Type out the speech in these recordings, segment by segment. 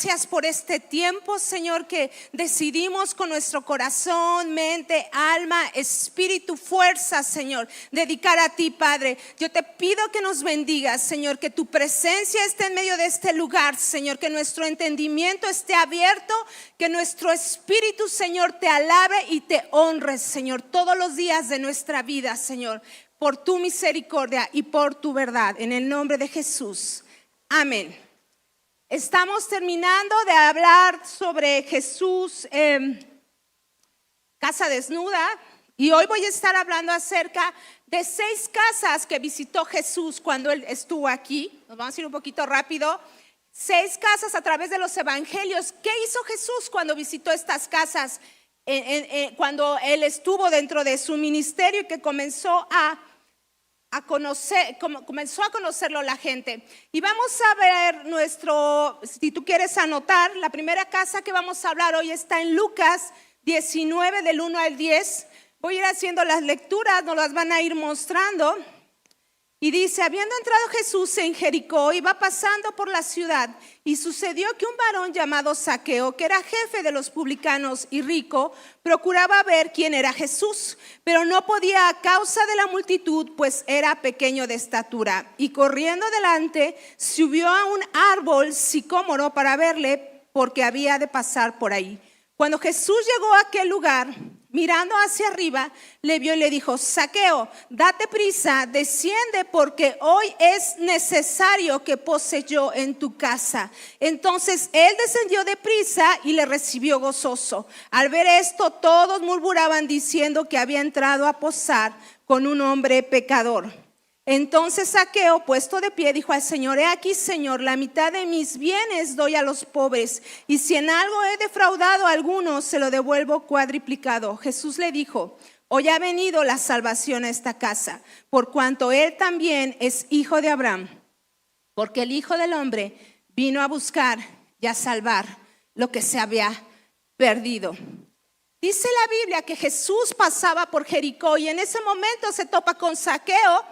gracias por este tiempo, Señor, que decidimos con nuestro corazón, mente, alma, espíritu, fuerza, Señor, dedicar a ti, Padre. Yo te pido que nos bendigas, Señor, que tu presencia esté en medio de este lugar, Señor, que nuestro entendimiento esté abierto, que nuestro espíritu, Señor, te alabe y te honre, Señor, todos los días de nuestra vida, Señor, por tu misericordia y por tu verdad, en el nombre de Jesús. Amén. Estamos terminando de hablar sobre Jesús, casa desnuda, y hoy voy a estar hablando acerca de 6 casas que visitó Jesús cuando Él estuvo aquí. Nos vamos a ir un poquito rápido. 6 casas a través de los evangelios. ¿Qué hizo Jesús cuando visitó estas casas? Cuando Él estuvo dentro de su ministerio y que comenzó a conocerlo la gente. Y vamos a ver si tú quieres anotar, la primera casa que vamos a hablar hoy está en Lucas 19 del 1 al 10. Voy a ir haciendo las lecturas, nos las van a ir mostrando. Y dice: habiendo entrado Jesús en Jericó, iba pasando por la ciudad, y sucedió que un varón llamado Zaqueo, que era jefe de los publicanos y rico, procuraba ver quién era Jesús, pero no podía a causa de la multitud, pues era pequeño de estatura. Y corriendo delante, subió a un árbol sicómoro para verle, porque había de pasar por ahí. Cuando Jesús llegó a aquel lugar, mirando hacia arriba, le vio y le dijo: Zaqueo, date prisa, desciende, porque hoy es necesario que pose yo en tu casa. Entonces él descendió de prisa y le recibió gozoso. Al ver esto, todos murmuraban diciendo que había entrado a posar con un hombre pecador. Entonces Zaqueo, puesto de pie, dijo al Señor: he aquí, Señor, la mitad de mis bienes doy a los pobres, y si en algo he defraudado a alguno, se lo devuelvo cuadriplicado. Jesús le dijo: hoy ha venido la salvación a esta casa, por cuanto él también es hijo de Abraham, porque el Hijo del Hombre vino a buscar y a salvar lo que se había perdido. Dice la Biblia que Jesús pasaba por Jericó y en ese momento se topa con Zaqueo.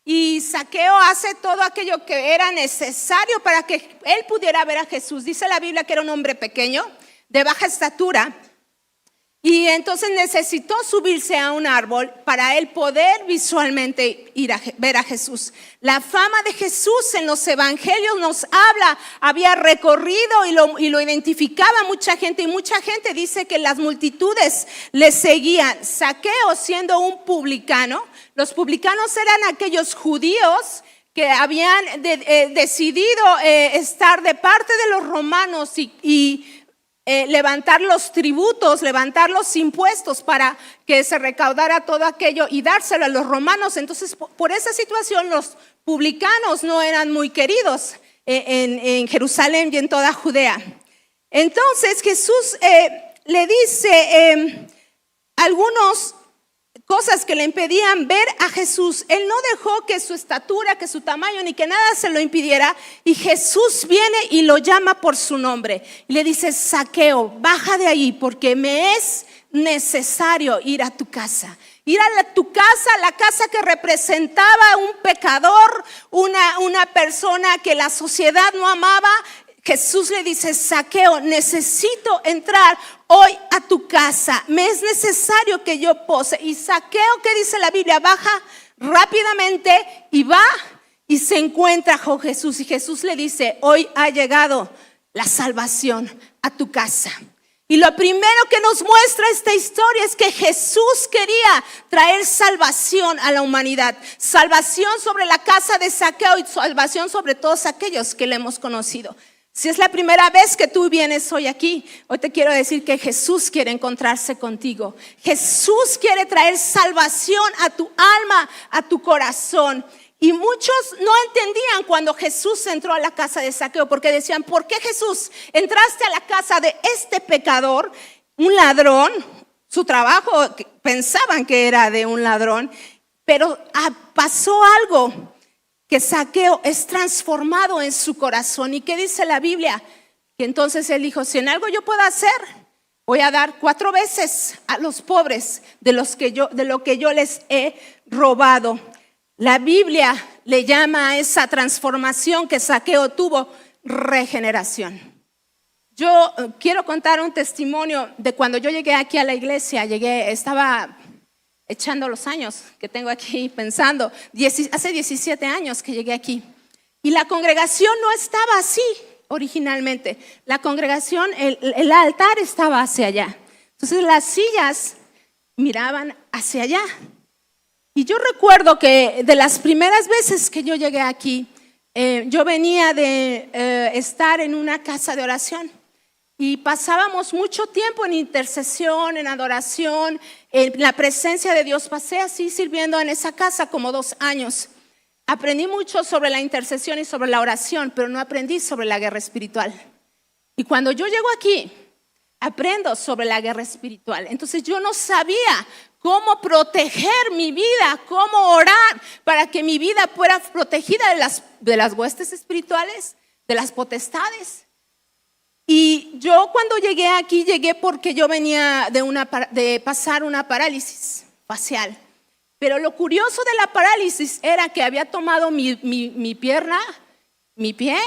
Y Zaqueo hace todo aquello que era necesario para que él pudiera ver a Jesús. Dice la Biblia que era un hombre pequeño, de baja estatura, y entonces necesitó subirse a un árbol para él poder visualmente ver a Jesús. La fama de Jesús en los evangelios nos habla, había recorrido y lo identificaba mucha gente, y mucha gente dice que las multitudes le seguían. Zaqueo, siendo un publicano, los publicanos eran aquellos judíos que habían decidido estar de parte de los romanos y levantar los tributos, levantar los impuestos para que se recaudara todo aquello y dárselo a los romanos. Entonces, por esa situación, los publicanos no eran muy queridos en Jerusalén y en toda Judea. Entonces Jesús le dice algunos cosas que le impedían ver a Jesús. Él no dejó que su estatura, que su tamaño, ni que nada se lo impidiera. Y Jesús viene y lo llama por su nombre. Y le dice: Zaqueo, baja de ahí, porque me es necesario ir a tu casa. Ir a tu casa, la casa que representaba a un pecador, una persona que la sociedad no amaba. Jesús le dice: Zaqueo, necesito entrar hoy a tu casa, me es necesario que yo pose. Y Zaqueo, ¿qué dice la Biblia? Baja rápidamente y va y se encuentra con Jesús. Y Jesús le dice: hoy ha llegado la salvación a tu casa. Y lo primero que nos muestra esta historia es que Jesús quería traer salvación a la humanidad. Salvación sobre la casa de Zaqueo y salvación sobre todos aquellos que le hemos conocido. Si es la primera vez que tú vienes hoy aquí, hoy te quiero decir que Jesús quiere encontrarse contigo. Jesús quiere traer salvación a tu alma, a tu corazón. Y muchos no entendían cuando Jesús entró a la casa de Zaqueo, porque decían: ¿por qué, Jesús, entraste a la casa de este pecador, un ladrón? Su trabajo pensaban que era de un ladrón, pero pasó algo. Que Zaqueo es transformado en su corazón. ¿Y qué dice la Biblia? Que entonces él dijo: si en algo yo puedo hacer, voy a dar 4 veces a los pobres de lo que yo les he robado. La Biblia le llama a esa transformación que Zaqueo tuvo regeneración. Yo quiero contar un testimonio de cuando yo llegué aquí a la iglesia. Estaba echando los años que tengo aquí pensando, hace 17 años que llegué aquí. Y la congregación no estaba así originalmente. La congregación, el altar estaba hacia allá. Entonces las sillas miraban hacia allá. Y yo recuerdo que de las primeras veces que yo llegué aquí, yo venía de estar en una casa de oración. Y pasábamos mucho tiempo en intercesión, en adoración, en la presencia de Dios. Pasé así sirviendo en esa casa como 2 años. Aprendí mucho sobre la intercesión y sobre la oración, pero no aprendí sobre la guerra espiritual. Y cuando yo llego aquí, aprendo sobre la guerra espiritual. Entonces yo no sabía cómo proteger mi vida, cómo orar para que mi vida fuera protegida de las huestes espirituales, de las potestades. Y yo cuando llegué aquí, llegué porque yo venía de pasar una parálisis facial. Pero lo curioso de la parálisis era que había tomado mi pierna, mi pie,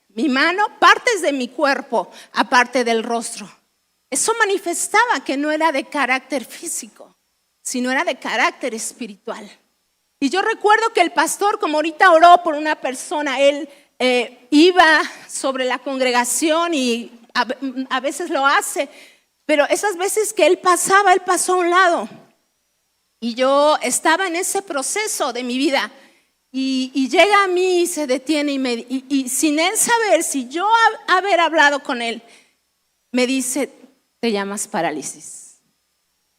mi mano, partes de mi cuerpo, aparte del rostro. Eso manifestaba que no era de carácter físico, sino era de carácter espiritual. Y yo recuerdo que el pastor, como ahorita oró por una persona, él iba sobre la congregación y a veces lo hace, pero esas veces que él pasó a un lado. Y yo estaba en ese proceso de mi vida y llega a mí y se detiene y sin él saber, si yo haber hablado con él, me dice: te llamas parálisis.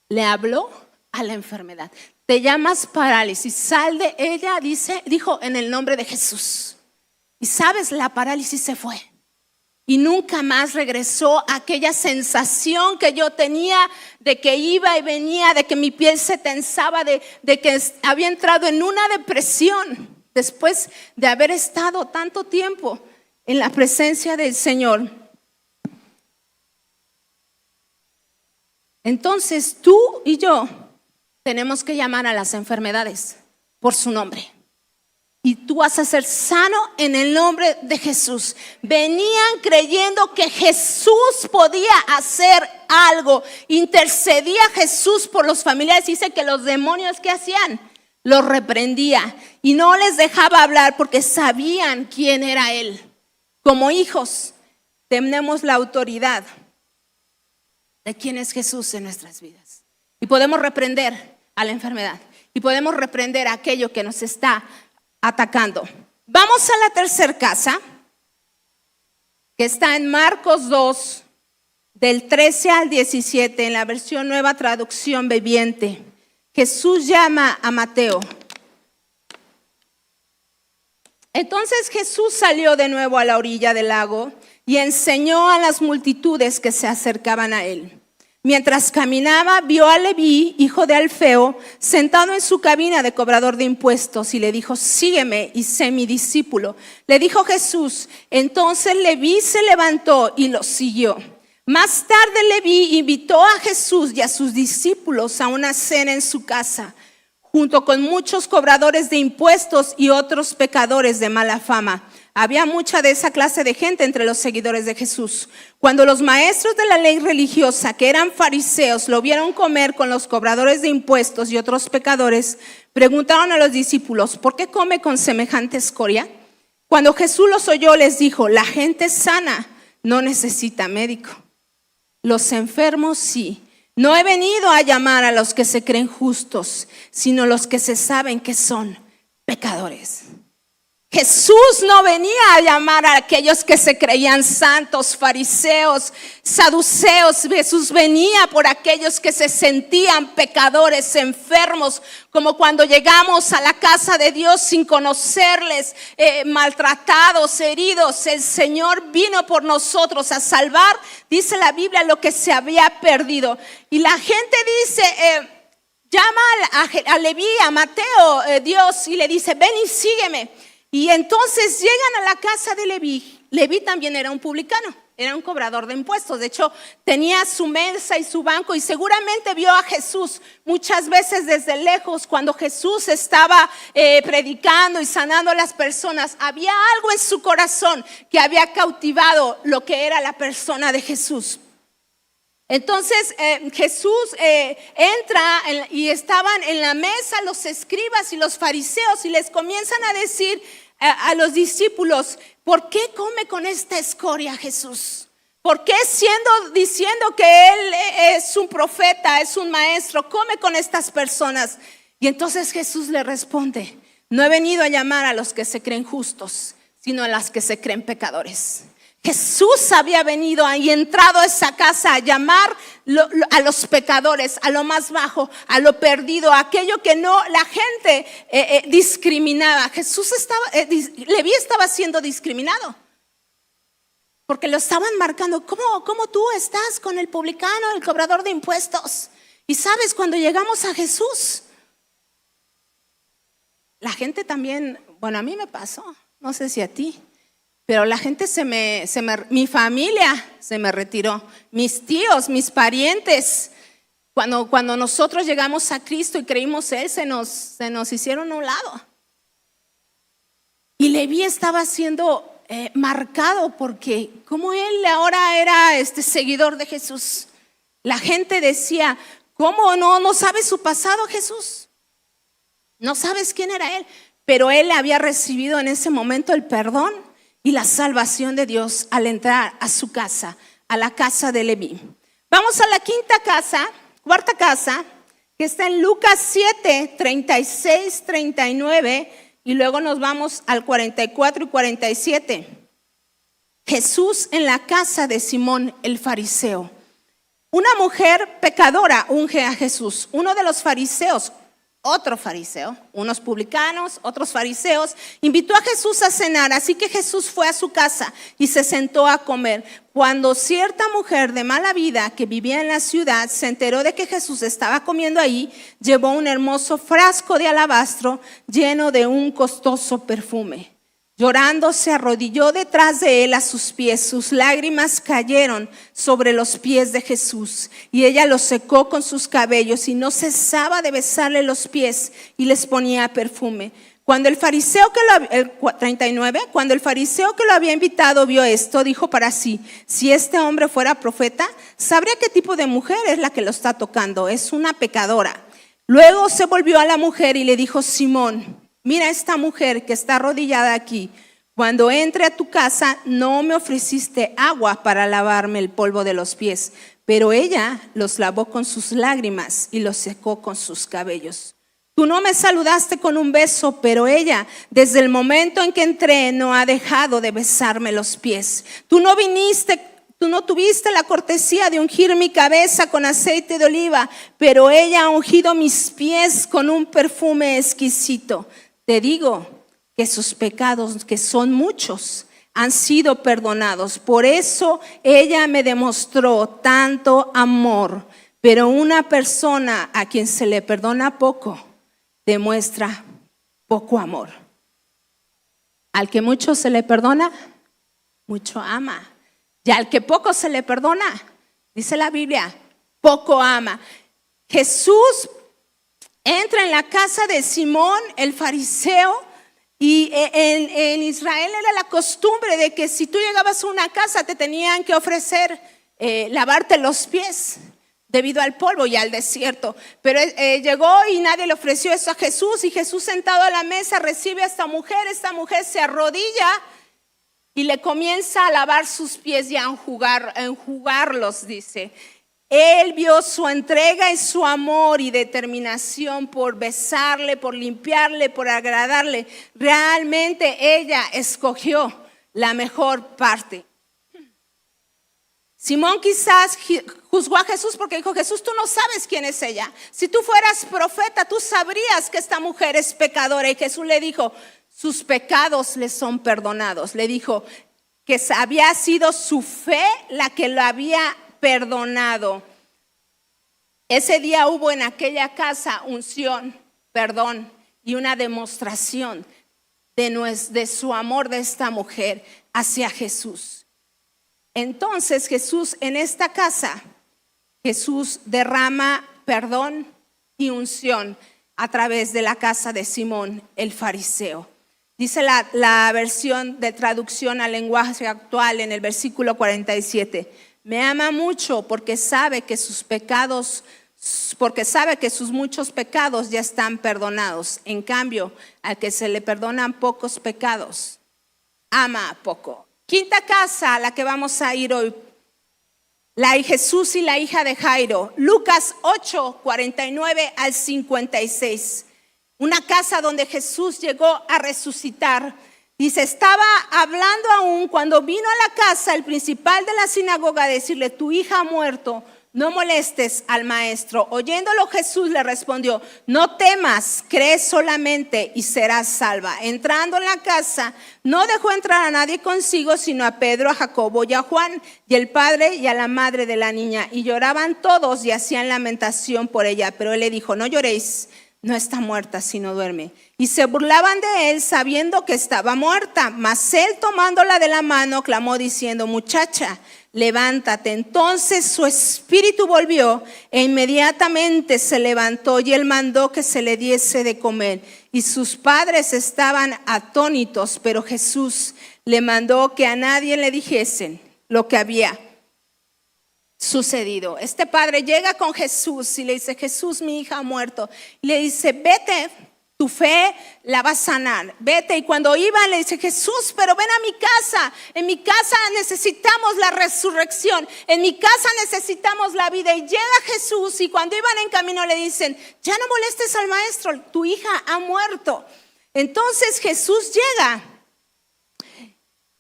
Le habló a la enfermedad. Te llamas parálisis, sal de ella, dijo en el nombre de Jesús. Y sabes, la parálisis se fue. Y nunca más regresó aquella sensación que yo tenía de que iba y venía, de que mi piel se tensaba, de que había entrado en una depresión después de haber estado tanto tiempo en la presencia del Señor. Entonces tú y yo tenemos que llamar a las enfermedades por su nombre. Y tú vas a ser sano en el nombre de Jesús. Venían creyendo que Jesús podía hacer algo. Intercedía Jesús por los familiares. Dice que los demonios, ¿qué hacían? Los reprendía y no les dejaba hablar porque sabían quién era Él. Como hijos tenemos la autoridad de quién es Jesús en nuestras vidas. Y podemos reprender a la enfermedad. Y podemos reprender a aquello que nos está atacando. Vamos a la tercera casa, que está en Marcos 2, del 13 al 17, en la versión Nueva Traducción Viviente. Jesús llama a Mateo. Entonces Jesús salió de nuevo a la orilla del lago y enseñó a las multitudes que se acercaban a él. Mientras caminaba, vio a Leví, hijo de Alfeo, sentado en su cabina de cobrador de impuestos y le dijo: sígueme y sé mi discípulo. Le dijo Jesús. Entonces Leví se levantó y lo siguió. Más tarde Leví invitó a Jesús y a sus discípulos a una cena en su casa, junto con muchos cobradores de impuestos y otros pecadores de mala fama. Había mucha de esa clase de gente entre los seguidores de Jesús. Cuando los maestros de la ley religiosa, que eran fariseos, lo vieron comer con los cobradores de impuestos y otros pecadores, preguntaron a los discípulos: ¿por qué come con semejante escoria? Cuando Jesús los oyó, les dijo: la gente sana no necesita médico, los enfermos sí. No he venido a llamar a los que se creen justos, sino los que se saben que son pecadores. Jesús no venía a llamar a aquellos que se creían santos, fariseos, saduceos. Jesús venía por aquellos que se sentían pecadores, enfermos, como cuando llegamos a la casa de Dios sin conocerles, maltratados, heridos. El Señor vino por nosotros a salvar, dice la Biblia, lo que se había perdido. Y la gente dice, llama a Leví, a Mateo, Dios, y le dice: ven y sígueme. Y entonces llegan a la casa de Leví Leví también era un publicano, era un cobrador de impuestos. De hecho, tenía su mesa y su banco y seguramente vio a Jesús muchas veces desde lejos. Cuando Jesús estaba predicando y sanando a las personas, había algo en su corazón que había cautivado lo que era la persona de Jesús. Entonces Jesús entra y estaban en la mesa los escribas y los fariseos y les comienzan a decir a los discípulos: ¿por qué come con esta escoria Jesús? ¿Por qué diciendo que Él es un profeta, es un maestro, come con estas personas? Y entonces Jesús le responde: no he venido a llamar a los que se creen justos, sino a los que se creen pecadores. Jesús había venido y entrado a esa casa a llamar a los pecadores, a lo más bajo, a lo perdido, a aquello que no la gente discriminaba. Leví estaba siendo discriminado porque lo estaban marcando. ¿Cómo tú estás con el publicano, el cobrador de impuestos? Y sabes, cuando llegamos a Jesús, la gente también, bueno, a mí me pasó, no sé si a ti, pero la gente mi familia se me retiró, mis tíos, mis parientes. Cuando nosotros llegamos a Cristo y creímos Él, se nos hicieron a un lado. Y Leví estaba siendo marcado porque como él ahora era seguidor de Jesús, la gente decía: ¿cómo no sabes su pasado, Jesús? No sabes quién era Él. Pero él había recibido en ese momento el perdón y la salvación de Dios al entrar a su casa, a la casa de Leví. Vamos a la cuarta casa, que está en Lucas 7, 36, 39, y luego nos vamos al 44 y 47. Jesús en la casa de Simón el fariseo. Una mujer pecadora unge a Jesús. Uno de los fariseos, otro fariseo, unos publicanos, otros fariseos, invitó a Jesús a cenar. Así que Jesús fue a su casa y se sentó a comer. Cuando cierta mujer de mala vida que vivía en la ciudad se enteró de que Jesús estaba comiendo ahí, llevó un hermoso frasco de alabastro lleno de un costoso perfume. Llorando se arrodilló detrás de él a sus pies. Sus lágrimas cayeron sobre los pies de Jesús y ella los secó con sus cabellos y no cesaba de besarle los pies y les ponía perfume. Cuando el fariseo cuando el fariseo que lo había invitado vio esto, dijo para sí: si este hombre fuera profeta, sabría qué tipo de mujer es la que lo está tocando. Es una pecadora. Luego se volvió a la mujer y le dijo: Simón, mira esta mujer que está arrodillada aquí. Cuando entré a tu casa no me ofreciste agua para lavarme el polvo de los pies, pero ella los lavó con sus lágrimas y los secó con sus cabellos. Tú no me saludaste con un beso, pero ella desde el momento en que entré no ha dejado de besarme los pies. Tú no tuviste la cortesía de ungir mi cabeza con aceite de oliva, pero ella ha ungido mis pies con un perfume exquisito. Te digo que sus pecados, que son muchos, han sido perdonados. Por eso ella me demostró tanto amor. Pero una persona a quien se le perdona poco, demuestra poco amor. Al que mucho se le perdona, mucho ama. Y al que poco se le perdona, dice la Biblia, poco ama. Jesús entra en la casa de Simón el fariseo y en Israel era la costumbre de que si tú llegabas a una casa te tenían que ofrecer lavarte los pies debido al polvo y al desierto. Pero llegó y nadie le ofreció eso a Jesús, y Jesús sentado a la mesa recibe a esta mujer se arrodilla y le comienza a lavar sus pies y a enjugarlos, dice. Él vio su entrega y su amor y determinación por besarle, por limpiarle, por agradarle. Realmente ella escogió la mejor parte. Simón quizás juzgó a Jesús porque dijo: Jesús, tú no sabes quién es ella. Si tú fueras profeta, tú sabrías que esta mujer es pecadora. Y Jesús le dijo: sus pecados le son perdonados. Le dijo que había sido su fe la que lo había perdonado. Ese día hubo en aquella casa unción, perdón y una demostración de su amor de esta mujer hacia Jesús. Entonces Jesús en esta casa, Jesús derrama perdón y unción a través de la casa de Simón el fariseo. Dice la versión de traducción al lenguaje actual en el versículo 47. Me ama mucho porque sabe que sus muchos pecados ya están perdonados. En cambio, al que se le perdonan pocos pecados, ama poco. Quinta casa a la que vamos a ir hoy. Jesús y la hija de Jairo. Lucas 8, 49 al 56. Una casa donde Jesús llegó a resucitar. Dice, estaba hablando aún cuando vino a la casa el principal de la sinagoga a decirle, tu hija ha muerto, no molestes al maestro. Oyéndolo Jesús le respondió, no temas, cree solamente y serás salva. Entrando en la casa, no dejó entrar a nadie consigo, sino a Pedro, a Jacobo y a Juan, y el padre y a la madre de la niña. Y lloraban todos y hacían lamentación por ella. Pero él le dijo, no lloréis, no está muerta, sino duerme. Y se burlaban de él sabiendo que estaba muerta. Mas él, tomándola de la mano, clamó diciendo, muchacha, levántate. Entonces su espíritu volvió e inmediatamente se levantó, y él mandó que se le diese de comer. Y sus padres estaban atónitos, pero Jesús le mandó que a nadie le dijesen lo que había sucedido. Este padre llega con Jesús y le dice, Jesús, mi hija ha muerto. Y le dice, vete, tu fe la va a sanar, vete. Y cuando iba le dice, Jesús, pero ven a mi casa. En mi casa necesitamos la resurrección, en mi casa necesitamos la vida. Y llega Jesús, y cuando iban en camino le dicen, ya no molestes al maestro, tu hija ha muerto. Entonces Jesús llega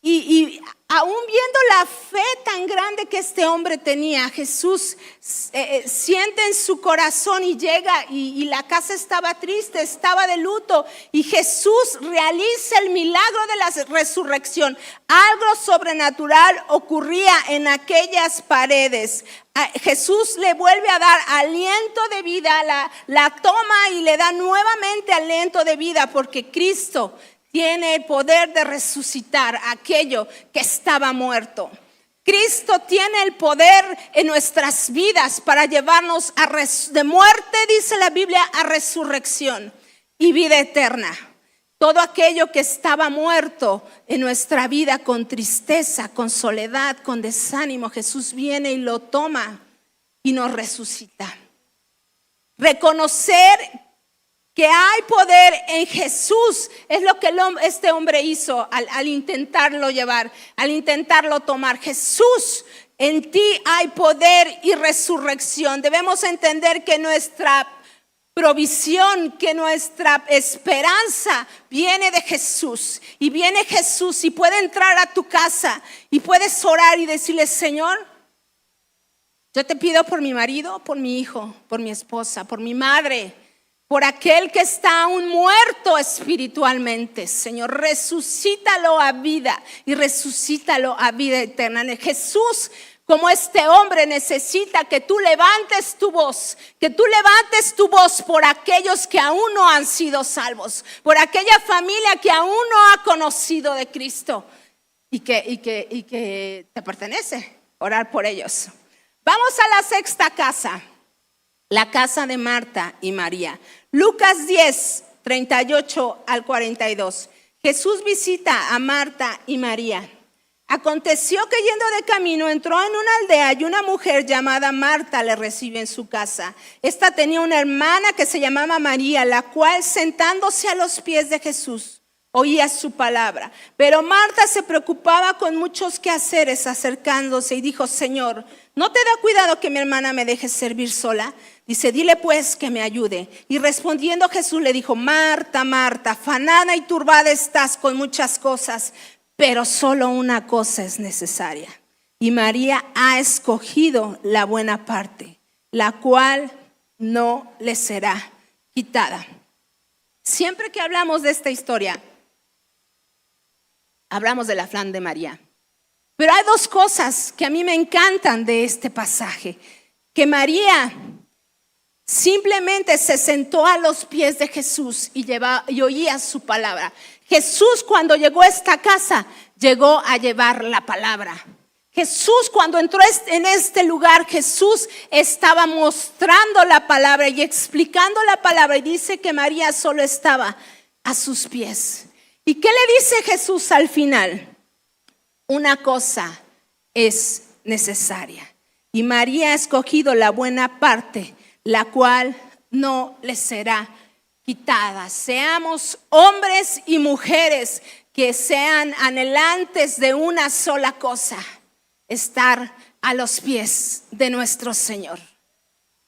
y aún viendo la fe tan grande que este hombre tenía, Jesús siente en su corazón y llega, y la casa estaba triste, estaba de luto, y Jesús realiza el milagro de la resurrección. Algo sobrenatural ocurría en aquellas paredes. Jesús le vuelve a dar aliento de vida, la toma y le da nuevamente aliento de vida, porque Cristo tiene el poder de resucitar aquello que estaba muerto. Cristo tiene el poder en nuestras vidas para llevarnos de muerte, dice la Biblia, a resurrección y vida eterna. Todo aquello que estaba muerto en nuestra vida, con tristeza, con soledad, con desánimo, Jesús viene y lo toma y nos resucita. Reconocer que hay poder en Jesús es lo que este hombre hizo al intentarlo llevar, al intentarlo tomar. Jesús, en ti hay poder y resurrección. Debemos entender que nuestra provisión, que nuestra esperanza viene de Jesús. Y viene Jesús y puede entrar a tu casa y puedes orar y decirle, Señor, yo te pido por mi marido, por mi hijo, por mi esposa, por mi madre, por aquel que está aún muerto espiritualmente. Señor, resucítalo a vida y resucítalo a vida eterna. Jesús, como este hombre, necesita que tú levantes tu voz, por aquellos que aún no han sido salvos, por aquella familia que aún no ha conocido de Cristo y que te pertenece. Orar por ellos. Vamos a la sexta casa, la casa de Marta y María. Lucas 10, 38 al 42. Jesús visita a Marta y María. Aconteció que yendo de camino entró en una aldea, y una mujer llamada Marta le recibe en su casa. Esta tenía una hermana que se llamaba María, la cual, sentándose a los pies de Jesús, oía su palabra. Pero Marta se preocupaba con muchos quehaceres, acercándose y dijo, Señor, ¿no te da cuidado que mi hermana me deje servir sola? Dice, dile pues que me ayude. Y respondiendo Jesús le dijo, Marta, Marta, afanada y turbada estás con muchas cosas, pero solo una cosa es necesaria. Y María ha escogido la buena parte, la cual no le será quitada. Siempre que hablamos de esta historia, hablamos del afán de María. Pero hay dos cosas que a mí me encantan de este pasaje. Que María Simplemente se sentó a los pies de Jesús y oía su palabra. Jesús, cuando llegó a esta casa, llegó a llevar la palabra. Jesús, cuando entró en este lugar, Jesús estaba mostrando la palabra y explicando la palabra, y dice que María solo estaba a sus pies. ¿Y qué le dice Jesús al final? Una cosa es necesaria, y María ha escogido la buena parte, la cual no le será quitada. Seamos hombres y mujeres que sean anhelantes de una sola cosa: estar a los pies de nuestro Señor.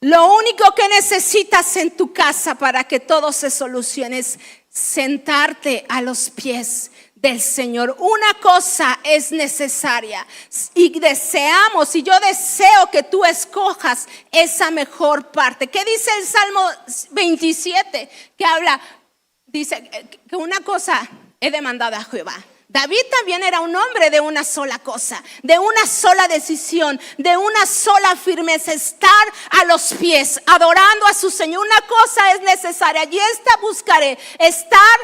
Lo único que necesitas en tu casa para que todo se solucione es sentarte a los pies del Señor. Una cosa es necesaria, y deseamos, y yo deseo que tú escojas esa mejor parte. ¿Qué dice el Salmo 27? Que habla, dice que una cosa he demandado a Jehová. David también era un hombre de una sola cosa, de una sola decisión, de una sola firmeza: estar a los pies, adorando a su Señor. Una cosa es necesaria, y esta buscaré: estar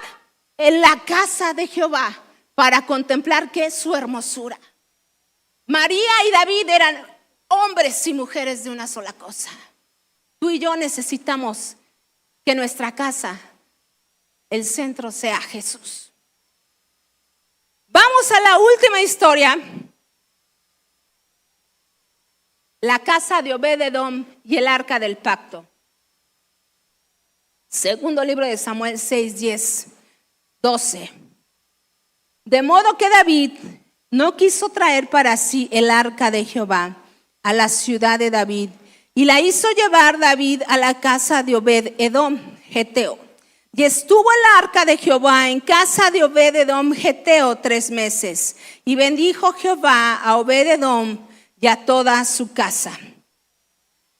en la casa de Jehová para contemplar ¿qué? Su hermosura. María y David eran hombres y mujeres de una sola cosa. Tú y yo necesitamos que nuestra casa, el centro, sea Jesús. Vamos a la última historia. La casa de Obed-edom y el arca del pacto. Segundo libro de Samuel 6, 10, 12. De modo que David no quiso traer para sí el arca de Jehová a la ciudad de David, y la hizo llevar David a la casa de Obed-edom geteo. Y estuvo el arca de Jehová en casa de Obed-edom geteo 3 meses. Y bendijo Jehová a Obed-edom y a toda su casa.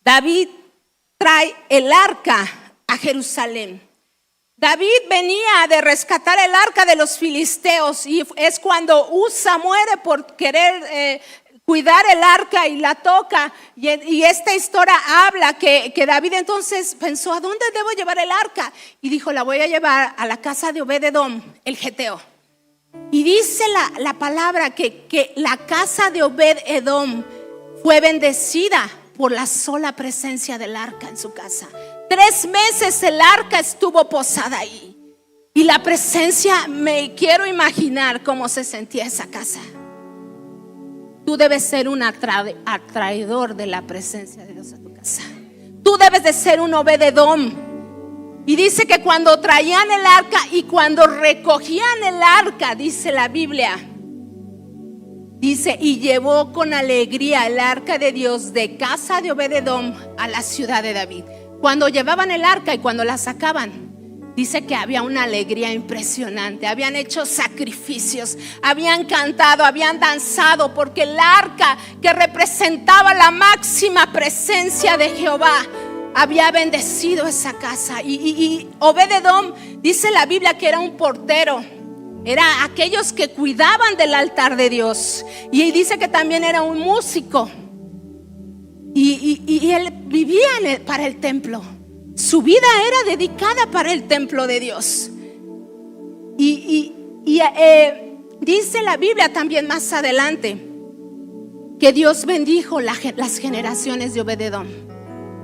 David trae el arca a Jerusalén. David venía de rescatar el arca de los filisteos, y es cuando Usa muere por querer cuidar el arca y la toca. Y esta historia habla que David entonces pensó: ¿a dónde debo llevar el arca? Y dijo: la voy a llevar a la casa de Obed-edom, el geteo. Y dice la palabra que la casa de Obed-edom fue bendecida por la sola presencia del arca en su casa. 3 meses el arca estuvo posada ahí, y la presencia, me quiero imaginar cómo se sentía esa casa. Tú debes ser un atraidor de la presencia de Dios a tu casa. Tú debes de ser un Obed-edom. Y dice que cuando traían el arca y cuando recogían el arca, dice la Biblia, dice: y llevó con alegría el arca de Dios de casa de Obed-edom a la ciudad de David. Cuando llevaban el arca y cuando la sacaban, dice que había una alegría impresionante. Habían hecho sacrificios, habían cantado, habían danzado, porque el arca, que representaba la máxima presencia de Jehová, había bendecido esa casa. Y Obed-edom, dice la Biblia, que era un portero. Era aquellos que cuidaban del altar de Dios. Y dice que también era un músico. Y él vivía para el templo. Su vida era dedicada para el templo de Dios. Dice la Biblia también más adelante que Dios bendijo las generaciones de Obed-edom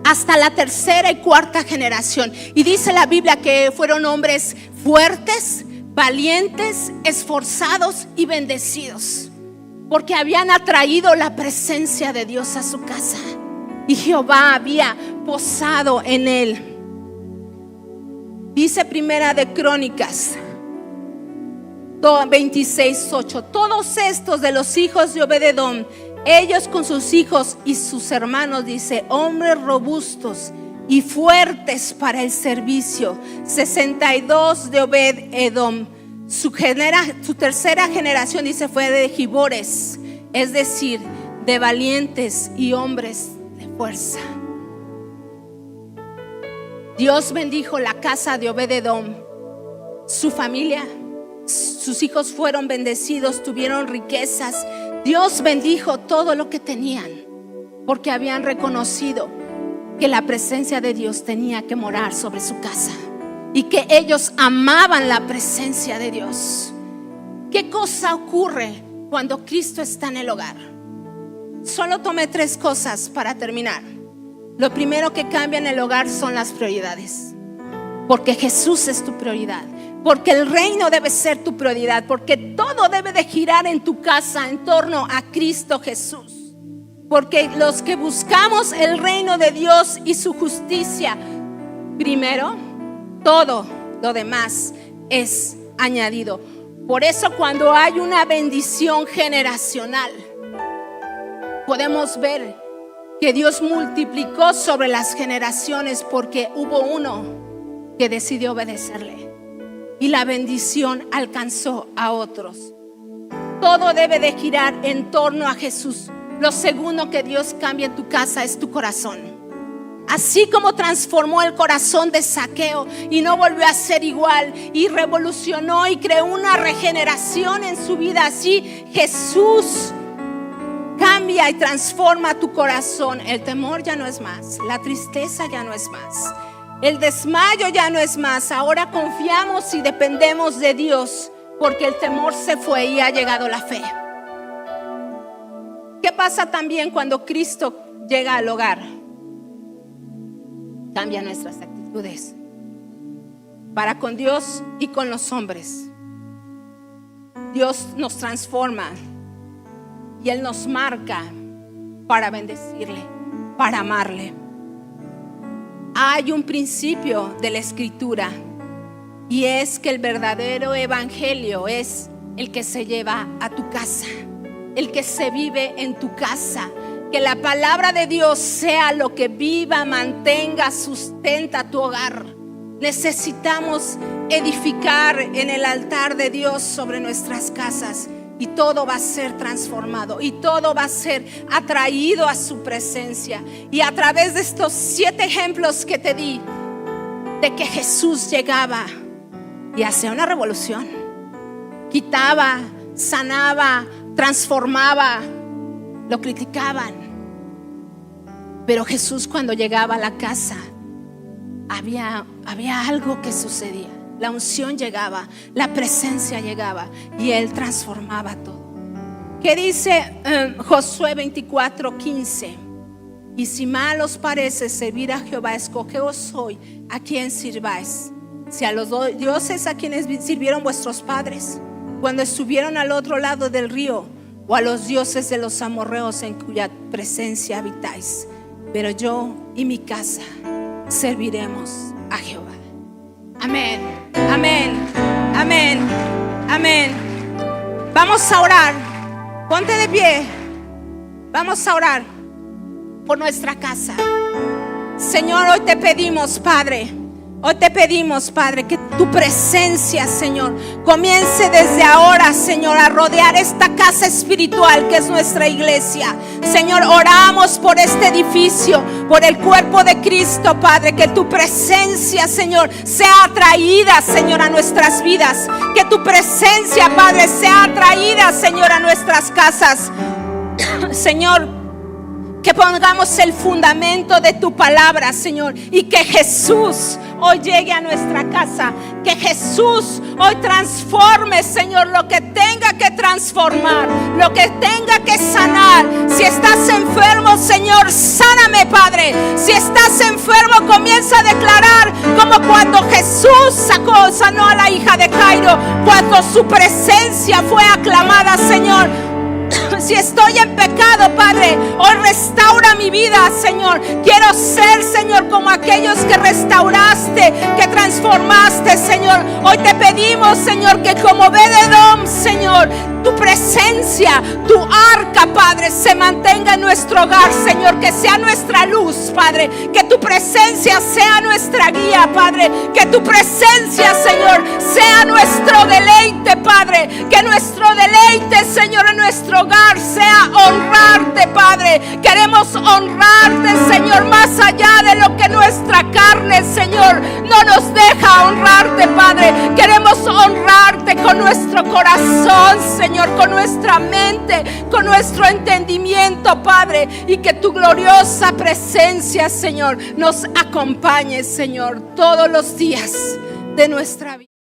hasta la 3ª y 4ª generación. Y dice la Biblia que fueron hombres fuertes, valientes, esforzados y bendecidos, porque habían atraído la presencia de Dios a su casa, y Jehová había posado en él. Dice Primera de Crónicas 26:8: todos estos de los hijos de Obed-edom, ellos con sus hijos y sus hermanos, dice, hombres robustos y fuertes para el servicio. 62 de Obed-edom. Su 3ª generación, dice, fue de gibores, es decir, de valientes y hombres de fuerza. Dios bendijo la casa de Obed-edom, su familia, sus hijos fueron bendecidos, tuvieron riquezas. Dios bendijo todo lo que tenían, porque habían reconocido que la presencia de Dios tenía que morar sobre su casa y que ellos amaban la presencia de Dios. ¿Qué cosa ocurre cuando Cristo está en el hogar? Solo tomé 3 cosas para terminar. Lo primero que cambia en el hogar son las prioridades, porque Jesús es tu prioridad, porque el reino debe ser tu prioridad, porque todo debe de girar en tu casa en torno a Cristo Jesús. Porque los que buscamos el reino de Dios y su justicia primero, todo lo demás es añadido. Por eso cuando hay una bendición generacional, podemos ver que Dios multiplicó sobre las generaciones, porque hubo uno que decidió obedecerle y la bendición alcanzó a otros. Todo debe de girar en torno a Jesús. Lo segundo que Dios cambia en tu casa es tu corazón. Así como transformó el corazón de Zaqueo y no volvió a ser igual, y revolucionó y creó una regeneración en su vida, así Jesús cambia y transforma tu corazón. El temor ya no es más, la tristeza ya no es más, el desmayo ya no es más. Ahora confiamos y dependemos de Dios, porque el temor se fue y ha llegado la fe. ¿Qué pasa también cuando Cristo llega al hogar? Cambia nuestras actitudes para con Dios y con los hombres. Dios nos transforma y Él nos marca para bendecirle, para amarle. Hay un principio de la Escritura, y es que el verdadero evangelio es el que se lleva a tu casa, el que se vive en tu casa. Que la palabra de Dios sea lo que viva, mantenga, sustenta tu hogar. Necesitamos edificar en el altar de Dios sobre nuestras casas, y todo va a ser transformado y todo va a ser atraído a su presencia. Y a través de estos 7 ejemplos que te di, de que Jesús llegaba y hacía una revolución, quitaba, sanaba, transformaba. Lo criticaban, pero Jesús, cuando llegaba a la casa, había algo que sucedía. La unción llegaba, la presencia llegaba, y Él transformaba todo. ¿Qué dice Josué 24:15? Y si mal os parece servir a Jehová, escogeos hoy a quien sirváis, si a los dioses a quienes sirvieron vuestros padres cuando estuvieron al otro lado del río, o a los dioses de los amorreos en cuya presencia habitáis. Pero yo y mi casa serviremos a Jehová. Amén, amén, amén, amén. Vamos a orar. Ponte de pie. Vamos a orar por nuestra casa. Señor, hoy te pedimos, Padre, que tu presencia, Señor, comience desde ahora, Señor, a rodear esta casa espiritual que es nuestra iglesia. Señor, oramos por este edificio, por el cuerpo de Cristo, Padre. Que tu presencia, Señor, sea atraída, Señor, a nuestras vidas. Que tu presencia, Padre, sea atraída, Señor, a nuestras casas. Señor, que pongamos el fundamento de tu palabra, Señor, y que Jesús hoy llegue a nuestra casa. Que Jesús hoy transforme, Señor, lo que tenga que transformar, lo que tenga que sanar. Si estás enfermo, Señor, sáname, Padre. Si estás enfermo, comienza a declarar como cuando Jesús sanó a la hija de Jairo, cuando su presencia fue aclamada, Señor. Si estoy en pecado, Padre, hoy restaura mi vida, Señor. Quiero ser, Señor, como aquellos que restauraste, que transformaste, Señor. Hoy te pedimos, Señor, que como Obed-Edom, Señor, tu presencia, tu arca, Padre, se mantenga en nuestro hogar, Señor. Que sea nuestra luz, Padre. Que tu presencia sea nuestra guía, Padre. Que tu presencia, Señor, sea nuestro deleite, Padre. Que nuestro deleite, Señor, en nuestro hogar sea honrarte, Padre. Queremos honrarte, Señor, más allá de lo que nuestro nuestra carne, Señor, no nos deja honrarte, Padre. Queremos honrarte con nuestro corazón, Señor, con nuestra mente, con nuestro entendimiento, Padre, y que tu gloriosa presencia, Señor, nos acompañe, Señor, todos los días de nuestra vida.